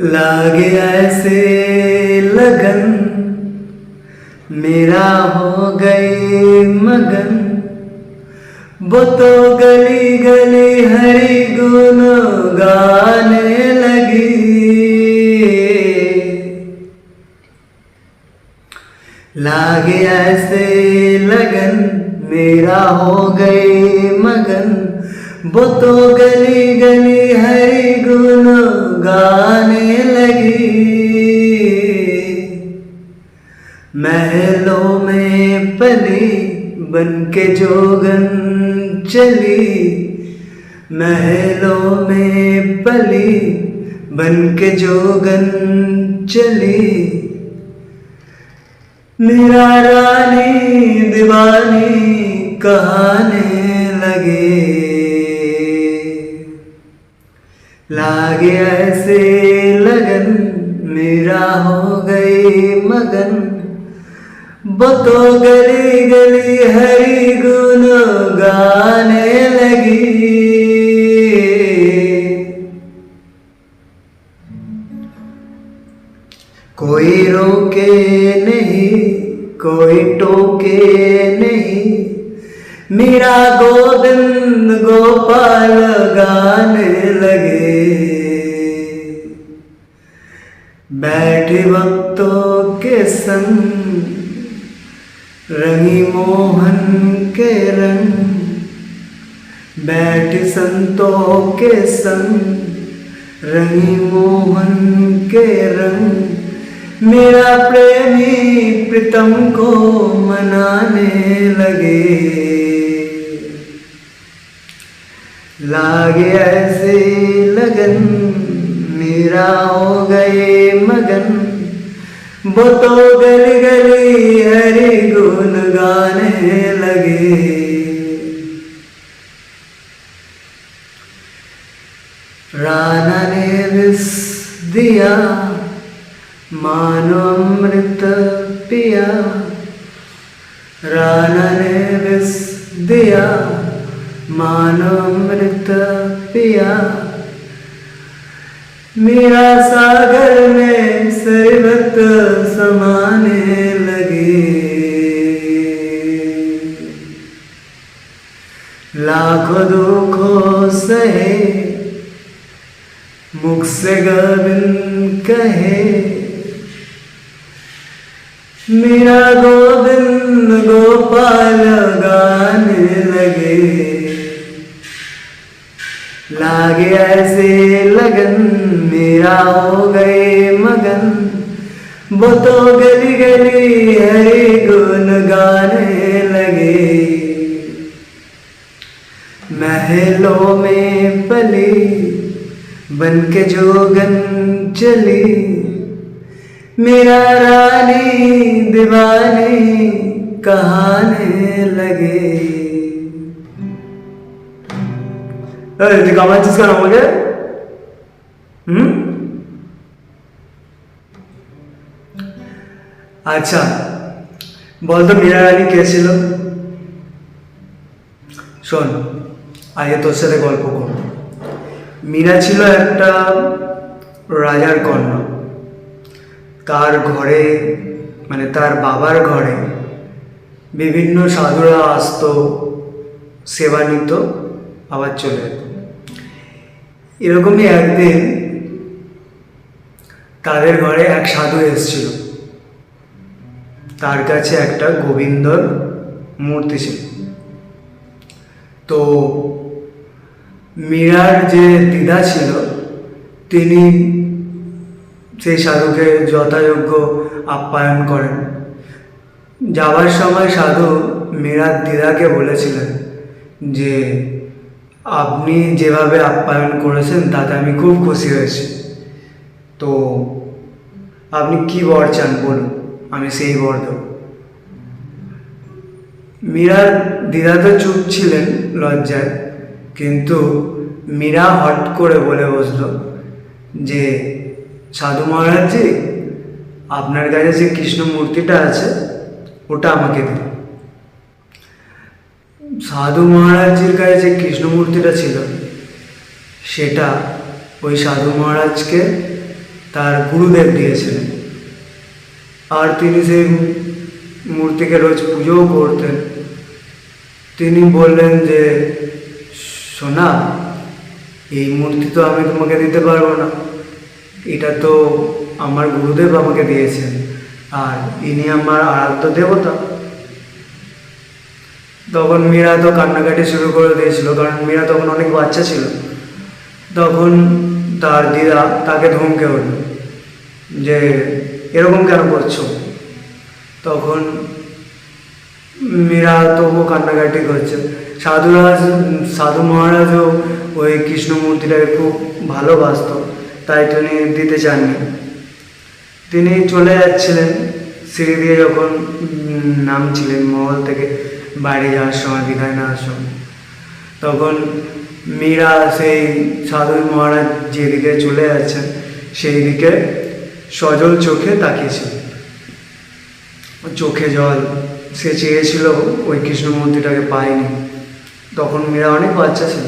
लागे ऐसे लगन मेरा हो गई मगन, वो तो गली गली हरि गुण गाने लगी। लागे ऐसे लगन मेरा हो गई मगन, वो तो गली गली हरि गुण गाने लगी। महलों में पली बन के जोगन चली, महलों में पली बन के जोगन चली। मेरा रानी दीवानी कहाने लगे। लागे ऐसे लगन मेरा हो गई मगन, वो तो गली गली हरि गुण गाने लगी। कोई रोके नहीं कोई टोके नहीं, मेरा गोविंद गोपाल गाने लगे। बैठे भक्तों के संग रंगी मोहन के रंग, बैठे संतों के संग रंगी मोहन के रंग। मेरा प्रेमी प्रीतम को मनाने लगे। लागे ऐसे लगन मेरा हो गए मगन, वो तो गली गली हरि गुण गाने लगे। राना ने विष दिया मानो अमृत पिया, राना ने विष दिया मानो अमृत पिया। मेरा सागर में शरबत समाने लगे। लाखों दुखों सहे मुख से गोविंद कहे, मेरा गोविंद गोपाल गाने लगे। लागे ऐसे लगन मेरा हो गए मगन, वो तो गली गली हरि गुण गाने लगे। महलों में पली बन के जोगन चली, मेरा रानी दीवानी कहाने लगे। अरे कामाचीज का नाम हो गया। আচ্ছা বলতো মীরা রানী কে ছিল? শোন আগে তোর সাথে গল্প করব। মীরা ছিল একটা রাজার কন্যা। তার ঘরে মানে তার বাবার ঘরে বিভিন্ন সাধুরা আসতো, সেবা নিত, আবার চলে যেত। এরকমই একদিন তাদের ঘরে এক সাধু এসেছিল। তার কাছে একটা গোবিন্দর মূর্তি ছিল। তো মীরার যে দিদা ছিল তিনি সেই সাধুকে যথাযোগ্য আপ্যায়ন করেন। যাওয়ার সময় সাধু মীরার দিদাকে বলেছিলেন যে আপনি যেভাবে আপ্যায়ন করেছেন তাতে আমি খুব খুশি হয়েছি, তো আপনি কি বর চান বলুন, আমি সেই বর দেব। মীরার দিদা তো চুপ ছিলেন লজ্জায়, কিন্তু মীরা হট করে বলে বসল যে সাধু মহারাজজি, আপনার কাছে যে কৃষ্ণ মূর্তিটা আছে ওটা আমাকে দিন। সাধু মহারাজজির কাছে যে কৃষ্ণ মূর্তিটা ছিল সেটা ওই সাধু মহারাজকে তার গুরুদেব দিয়েছিলেন। আর তিনি সেই মূর্তিকে রোজ পুজোও করতেন। তিনি বললেন যে, সোনা, এই মূর্তি তো আমি তোমাকে দিতে পারবো না, এটা তো আমার গুরুদেব আমাকে দিয়েছেন, আর ইনি আমার আরাধ্য দেবতা। তখন মীরা তো কান্নাকাটি শুরু করে দিয়েছিল, কারণ মীরা তখন অনেক বাচ্চা ছিল। তখন তার দিদা তাকে ধমকে উঠল যে, এরকম কেন করছো? তখন মীরা তবুও কান্নাকাটি করছে। সাধু মহারাজও ওই কৃষ্ণ মূর্তিটাকে খুব ভালোবাসত, তাই তিনি দিতে চাননি। তিনি চলে যাচ্ছিলেন সিঁড়ি দিয়ে, যখন নামছিলেন মহল থেকে বাড়ি যাওয়ার সময়, বিদায় নেওয়ার সময়, তখন মীরা সেই সাধু মহারাজ যেদিকে চলে যাচ্ছেন সেই দিকে সজল চোখে তাকিয়েছিল, চোখে জল। সে চেয়েছিল ওই কৃষ্ণ মূর্তিটাকে, পায়নি। তখন মীরা অনেক বাচ্চা ছিল।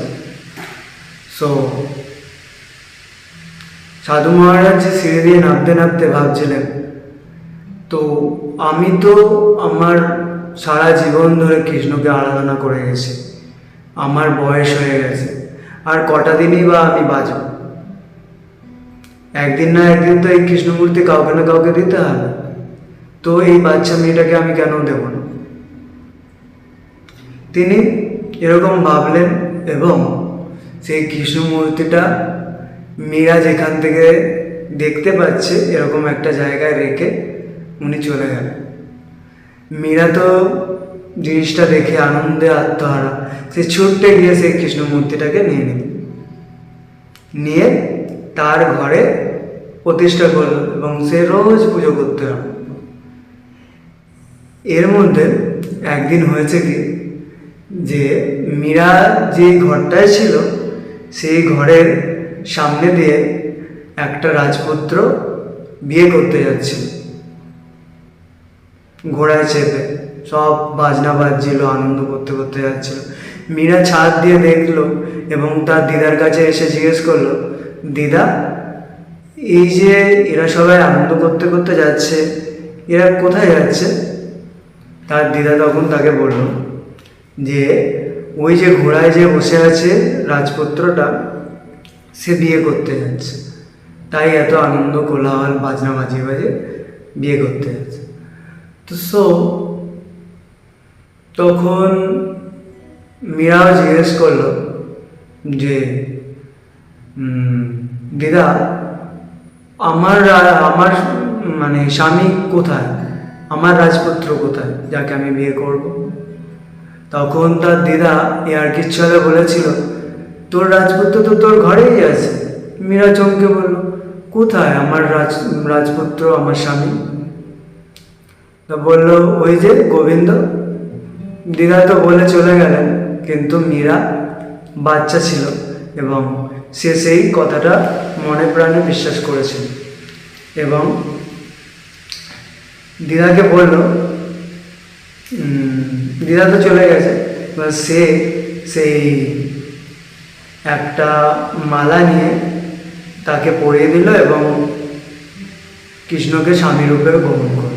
সাধু মহারাজ যে সিঁড়ি দিয়ে নামতে নামতে ভাবছিলেন, তো আমি তো আমার সারা জীবন ধরে কৃষ্ণকে আরাধনা করে গেছি, আমার বয়স হয়ে গেছে, আর কটা দিনই বা আমি বাঁচব। একদিন না একদিন তো এই কৃষ্ণমূর্তি কাউকে না কাউকে দিতে হবে, তো এই বাচ্চা মেয়েটাকে আমি কেন দেব না? তিনি এরকম ভাবলেন এবং সেই কৃষ্ণ মূর্তিটা মীরা যেখান থেকে দেখতে পাচ্ছে এরকম একটা জায়গায় রেখে উনি চলে গেলেন। মীরা তো জিনিসটা দেখে আনন্দে আত্মহারা। সে ছুটতে গিয়ে সেই কৃষ্ণ মূর্তিটাকে নিয়ে তার ঘরে প্রতিষ্ঠা করল এবং সে রোজ পুজো করতে হবে। এর মধ্যে একদিন হয়েছে কি, যে মীরা যে ঘরটায় ছিল সেই ঘরের সামনে দিয়ে একটা রাজপুত্র বিয়ে করতে যাচ্ছিল, ঘোড়ায় চেপে। সব বাজনা বাজছিল, আনন্দ করতে করতে যাচ্ছিল। মীরা ছাদ দিয়ে দেখলো এবং তার দিদার কাছে এসে জিজ্ঞেস করলো, দিদা, এই যে এরা সবাই আনন্দ করতে করতে যাচ্ছে, এরা কোথায় যাচ্ছে? তার দিদা তখন তাকে বলল যে, ওই যে ঘোড়ায় যে বসে আছে রাজপুত্রটা, সে বিয়ে করতে যাচ্ছে, তাই এত আনন্দ কোলাহল বাজনা বাজিয়ে বাজে বিয়ে করতে যাচ্ছে। তো তখন মীরাও জিজ্ঞেস করলো যে, দিদা, আমার মানে স্বামী কোথায়, আমার রাজপুত্র কোথায় যাকে আমি বিয়ে করব? তখন তার দিদা ইয়ার্কির ছলে বলেছিল, তোর রাজপুত্র তো তোর ঘরেই আছে। মীরা চমকে বলল, কোথায় আমার রাজপুত্র, আমার স্বামী? তা বলল, ওই যে গোবিন্দ। দিদা তো বলে চলে গেলেন, কিন্তু মীরা বাচ্চা ছিল এবং সে সেই কথাটা মনে প্রাণে বিশ্বাস করেছিল এবং দিদাকে বলল, দিদা তো চলে গেছে, এবার সে সেই একটা মালা নিয়ে তাকে পরিয়ে দিল এবং কৃষ্ণকে স্বামী রূপে গ্রহণ করল।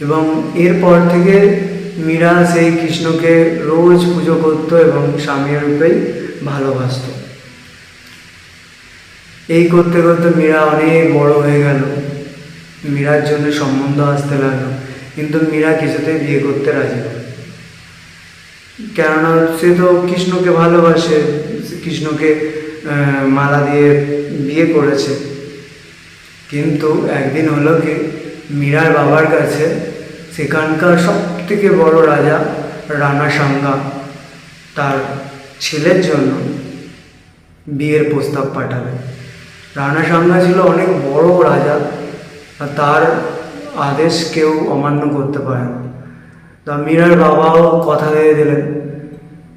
এবং এরপর থেকে মীরা সেই কৃষ্ণকে রোজ পুজো করত এবং স্বামী রূপেই ভালোবাসত। এই করতে করতে মীরা অনেক বড় হয়ে গেল। মীরার জন্য সম্বন্ধ আসতে লাগলো, কিন্তু মীরা কিছুতেই বিয়ে করতে রাজি না, কেননা সে তো কৃষ্ণকে ভালোবাসে, কৃষ্ণকে মালা দিয়ে বিয়ে করেছে। কিন্তু একদিন হলো কি, মীরার বাবার কাছে সেখানকার সব থেকে বড় রাজা রানা সাঙ্গা তার ছেলের জন্য বিয়ের প্রস্তাব পাঠালেন। রানা সাঙ্গা ছিল অনেক বড় রাজা, আর তার আদেশ কেউ অমান্য করতে পারে না। তা মীরার বাবাও কথা দিয়ে দিলেন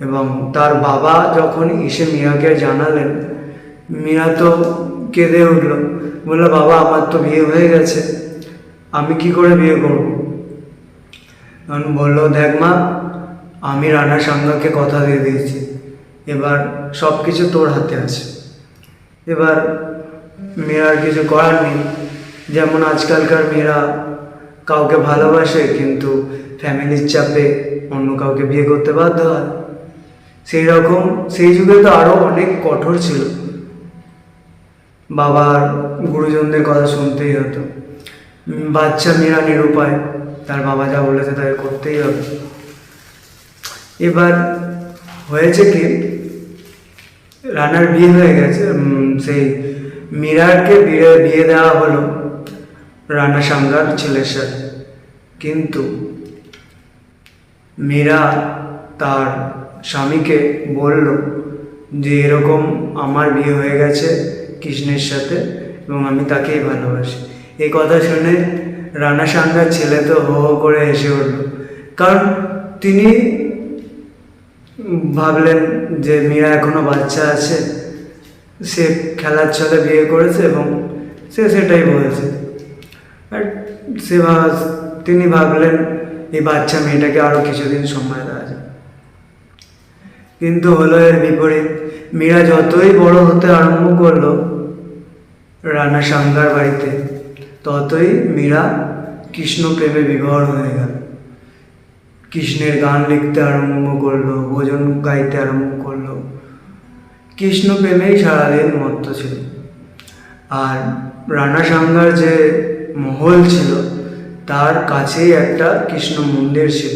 এবং তার বাবা যখন এসে মীরাকে জানালেন, মীরা তো কেঁদে উঠল, বলল, বাবা, আমার তো বিয়ে হয়ে গেছে, আমি কি করে বিয়ে করব? তখন বললো, দেখ মা, আমি রানা সাঙ্গাকে কথা দিয়ে দিয়েছি, এবার সব কিছু তোর হাতে আছে। এবার মেয়েরার কিছু করার নেই। যেমন আজকালকার মেয়েরা কাউকে ভালোবাসে কিন্তু ফ্যামিলির চাপে অন্য কাউকে বিয়ে করতে বাধ্য হয়। সেই রকম সেই যুগে তো আরও অনেক কঠোর ছিল, বাবার গুরুজনদের কথা শুনতেই হতো। বাচ্চা মেয়েরা নিরুপায়, তার বাবা যা বলেছে তাই করতেই হবে। এবার হয়েছে কি, রানার বিয়ে হয়ে গেছে, সেই মীরাকে বিয়ে দেওয়া হলো রানা সাঙ্গার ছেলের সাথে। কিন্তু মীরা তার স্বামীকে বলল যে এরকম আমার বিয়ে হয়ে গেছে কৃষ্ণের সাথে এবং আমি তাকেই ভালোবাসি। এই কথা শুনে রানা সাঙ্গার ছেলে তো হো হো করে হেসে উঠল, কারণ তিনি ভাবলেন যে মীরা এখনো বাচ্চা আছে, সে খেলার ছলে বিয়ে করেছে এবং সে সেটাই বলেছে। আর তিনি ভাবলেন এই বাচ্চা মেয়েটাকে আরও কিছুদিন সময় দেওয়া যায়। কিন্তু হলো এর বিপরীত। মীরা যতই বড় হতে আরম্ভ করলো রানা সাঙ্গার বাড়িতে, ততই মীরা কৃষ্ণ প্রেমে বিভোর হয়ে গেল। কৃষ্ণের গান লিখতে আরম্ভ করলো, ভজন গাইতে আরম্ভ করলো, কৃষ্ণ প্রেমেই সারাদিন মত্ত ছিল। আর রানা সাঙ্গার যে মহল ছিল তার কাছেই একটা কৃষ্ণ মন্দির ছিল,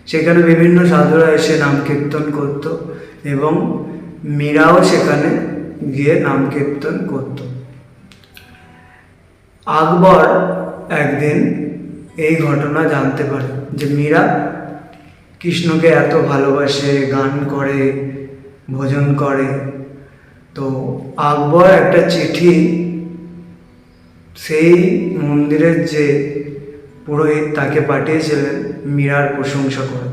সেখানে বিভিন্ন সাধুরা এসে নাম কীর্তন করত এবং মীরাও সেখানে গিয়ে নাম কীর্তন করত। আকবর একদিন এই ঘটনা জানতে পারে যে মীরা কৃষ্ণকে এত ভালোবাসে, গান করে, ভজন করে। তো আকবর একটা চিঠি সেই মন্দিরের যে পুরোহিত তাকে পাঠিয়েছিলেন মীরার প্রশংসা করে।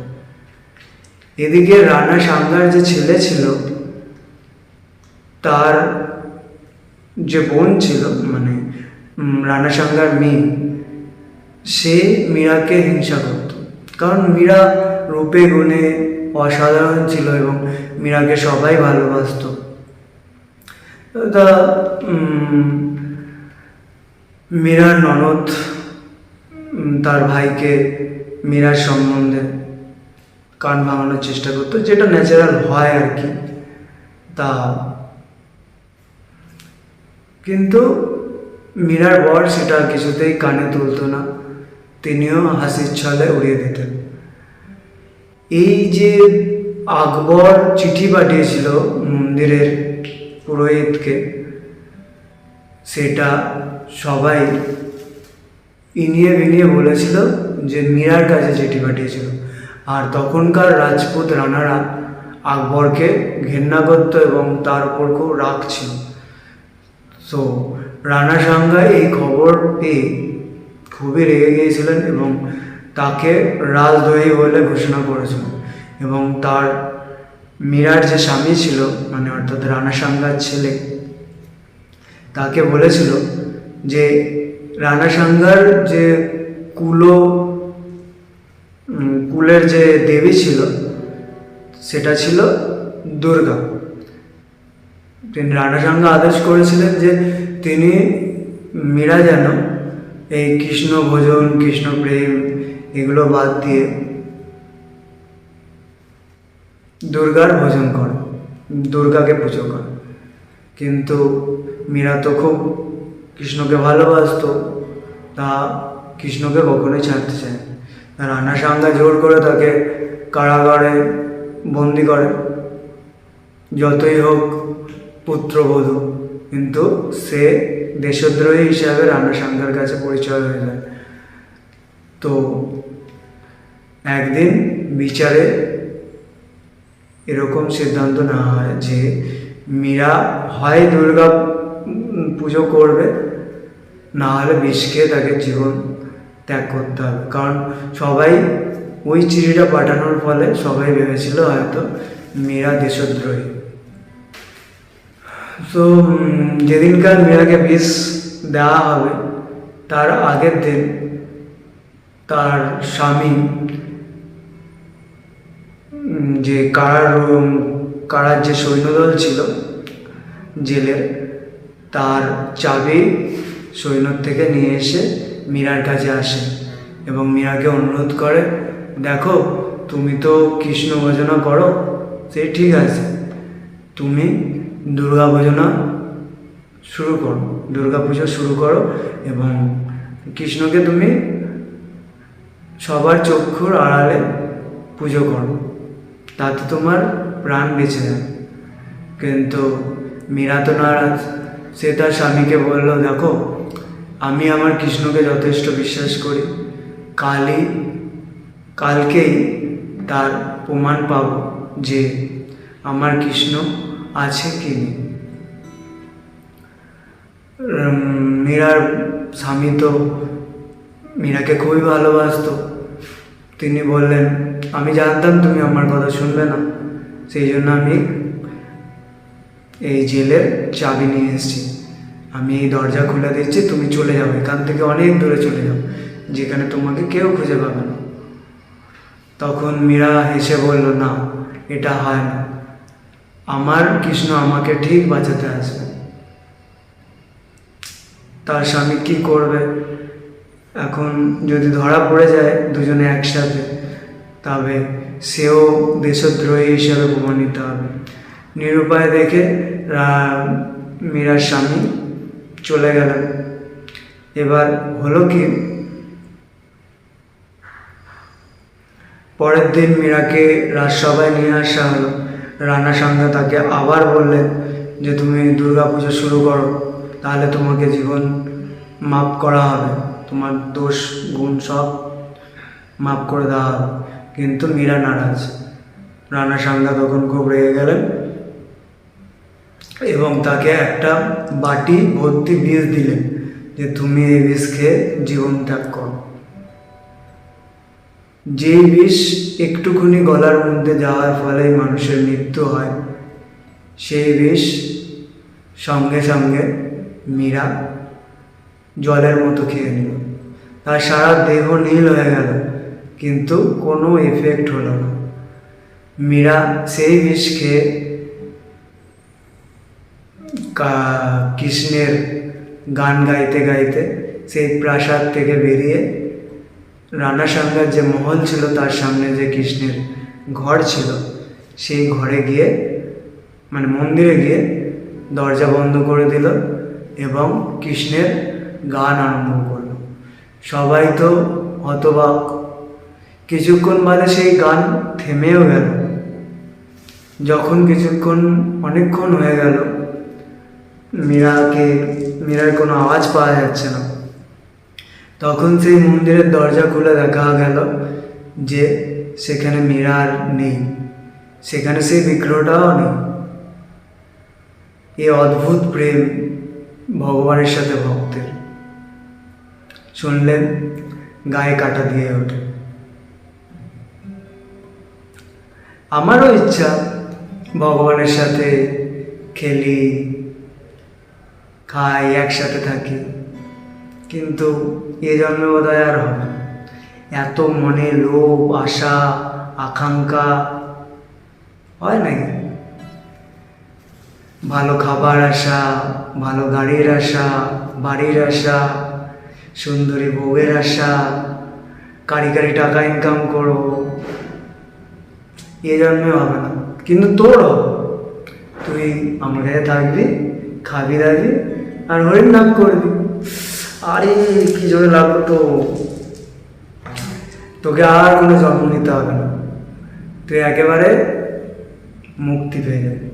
এদিকে রানা সাঙ্গার যে ছেলে ছিল তার যে বোন ছিল, মানে রানা সাঙ্গার মেয়ে, সে মীরাকে হিংসা করত, কারণ মীরা রূপে গুণে অসাধারণ ছিল এবং মীরাকে সবাই ভালোবাসত। তা মীরার ননদ তার ভাইকে মীরার সম্বন্ধে কান ভাঙানোর চেষ্টা করতো, যেটা ন্যাচারাল হয় আর কি। তা কিন্তু মীরার বর সেটা কিছুতেই কানে তুলতো না, তিনিও হাসির ছলে উড়িয়ে দিতেন। এই যে আকবর চিঠি পাঠিয়েছিল মন্দিরের পুরোহিতকে, সেটা সবাই ইনিয়ে বিনিয়ে বলেছিল যে মীরার কাছে চিঠি পাঠিয়েছিল। আর তখনকার রাজপুত রানারা আকবরকে ঘেন্না করত এবং তার উপর খুব রাগ ছিল। সো রানা সাঙ্গা এই খবর পেয়ে খুবই রেগে গিয়েছিলেন এবং তাকে রাজদ্রোহী বলে ঘোষণা করেছিলেন এবং তার মীরার যে স্বামী ছিল, মানে অর্থাৎ রানা সাঙ্গার ছেলে, তাকে বলেছিল যে রানা সাঙ্গার যে কুলের যে দেবী ছিল সেটা ছিল দুর্গা। তিনি রানা সাঙ্গা আদেশ করেছিলেন যে তিনি মীরা যেন এই কৃষ্ণ ভজন, কৃষ্ণ প্রেম এগুলো বাদ দিয়ে দুর্গার ভজন করে, দুর্গাকে পুজো করে। কিন্তু মীরা তো খুব কৃষ্ণকে ভালোবাসত, তা কৃষ্ণকে কখনোই ছাড়তে চায়। রানা সাঙ্গা জোর করে তাকে কারাগারে বন্দি করে, যতই হোক পুত্রবধূ, কিন্তু সে দেশদ্রোহী হিসাবে রানা সাঙ্গার কাছে পরিচয় হয়ে যায়। তো একদিন বিচারে এরকম সিদ্ধান্ত নেওয়া হয় যে মীরা হয় দুর্গা পুজো করবে, না হলে বিষ খেয়ে তাকে জীবন ত্যাগ করতে হবে। কারণ সবাই ওই চিঠিটা পাঠানোর ফলে সবাই ভেবেছিল হয়তো মীরা দেশদ্রোহী। তো যেদিনকার মীরাকে বিষ দেওয়া হবে তার আগের দিন তার স্বামী যে কারার যে সৈন্যদল ছিল জেলের, তার চাবি সৈন্যর থেকে নিয়ে এসে মীরার কাছে আসে এবং মীরাকে অনুরোধ করে, দেখো তুমি তো কৃষ্ণ ভজনা করো, সে ঠিক আছে, তুমি দুর্গা ভজনা শুরু করো, দুর্গা পুজো শুরু করো এবং কৃষ্ণকে তুমি সবার চক্ষুর আড়ালে পুজো করো, তাতে তোমার প্রাণ বেঁচে যাবে। কিন্তু মীরা তো নারাজ। সে তার স্বামীকে বলল, দেখো আমি আমার কৃষ্ণকে যথেষ্ট বিশ্বাস করি, কালকেই তার প্রমাণ পাব যে আমার কৃষ্ণ আছে কি নেই। মীরার স্বামী তো মীরাকে খুবই ভালোবাসতো। তিনি বললেন, আমি জানতাম তুমি আমার কথা শুনবে না, সেই জন্য আমি এই জেলের চাবি নিয়ে এসেছি, আমি এই দরজা খুলে দিচ্ছি, তুমি চলে যাও, এখান থেকে অনেক দূরে চলে যাও, যেখানে তোমাকে কেউ খুঁজে পাবে না। তখন মীরা হেসে বলল, না, এটা হয় না, আমার কৃষ্ণ আমাকে ঠিক বাঁচাতে আসবে। তার স্বামী কি করবে? এখন যদি ধরা পড়ে যায় দুজনে একসাথে, তবে সেও দেশদ্রোহী হিসাবে প্রমাণিত হবে। নিরুপায় দেখে মীরার স্বামী চলে গেলেন। এবার হলো কি, পরের দিন মীরাকে রাজসভায় নিয়ে আসা হলো। রানা সাঙ্গা তাকে আবার বললেন যে তুমি দুর্গা পুজো শুরু করো, তাহলে তোমাকে জীবন মাফ করা হবে, তোমার দোষ গুণ সব মাফ করে দেওয়া হবে। কিন্তু মীরা নারাজ। রানা সাঙ্গা তখন খুব রেগে গেলেন এবং তাকে একটা বাটি ভর্তি বিষ দিলেন যে তুমি এই বিষ খেয়ে জীবন ত্যাগ করো। যেই বিষ একটুখানি গলার মধ্যে যাওয়ার ফলে মানুষের মৃত্যু হয়, সেই বিষ সঙ্গে সঙ্গে মীরা জলের মতো খেয়ে নিল। তার সারা দেহ নীল হয়ে গেল, কিন্তু কোনো এফেক্ট হলো না। মীরা সেই বিষ খেয়ে কৃষ্ণের গান গাইতে গাইতে সেই প্রাসাদ থেকে বেরিয়ে রানা সাঙ্গার যে মহল ছিল তার সামনে যে কৃষ্ণের ঘর ছিল, সেই ঘরে গিয়ে মানে মন্দিরে গিয়ে দরজা বন্ধ করে দিল এবং কৃষ্ণের গান আরম্ভ করল। সবাই তো হতবাক। কিছুক্ষণ বাদে সেই গান থেমেও গেল। যখন অনেকক্ষণ হয়ে গেল, মীরার কোনো আওয়াজ পাওয়া যাচ্ছে না, তখন সেই মন্দিরের দরজা খুলে দেখা গেল যে সেখানে মীরা আর নেই, সেখানে সেই বিগ্রহটাও নেই। এই অদ্ভুত প্রেম ভগবানের সাথে ভক্তের শুনলেন গায়ে কাঁটা দিয়ে ওঠে। আমারও ইচ্ছা ভগবানের সাথে খেলি, খাই, একসাথে থাকি, কিন্তু এ জন্মে বোধহয় আর হবে না। এত মনে লোভ, আশা, আকাঙ্ক্ষা হয় নাকি? ভালো খাবার আশা, ভালো গাড়ির আশা, বাড়ির আশা, সুন্দরী বউয়ের আশা, কারি টাকা ইনকাম করো, এ জন্মে হবে না। কিন্তু তোরও, তুই আমার কাছে থাকবি, খাবি দাবি আর হরিণ নাম করবি। আরে কি জোরে লাগলো তো, তোকে আর কোনো জন্ম নিতে হবে না, তুই একেবারে মুক্তি পেয়ে যাবি।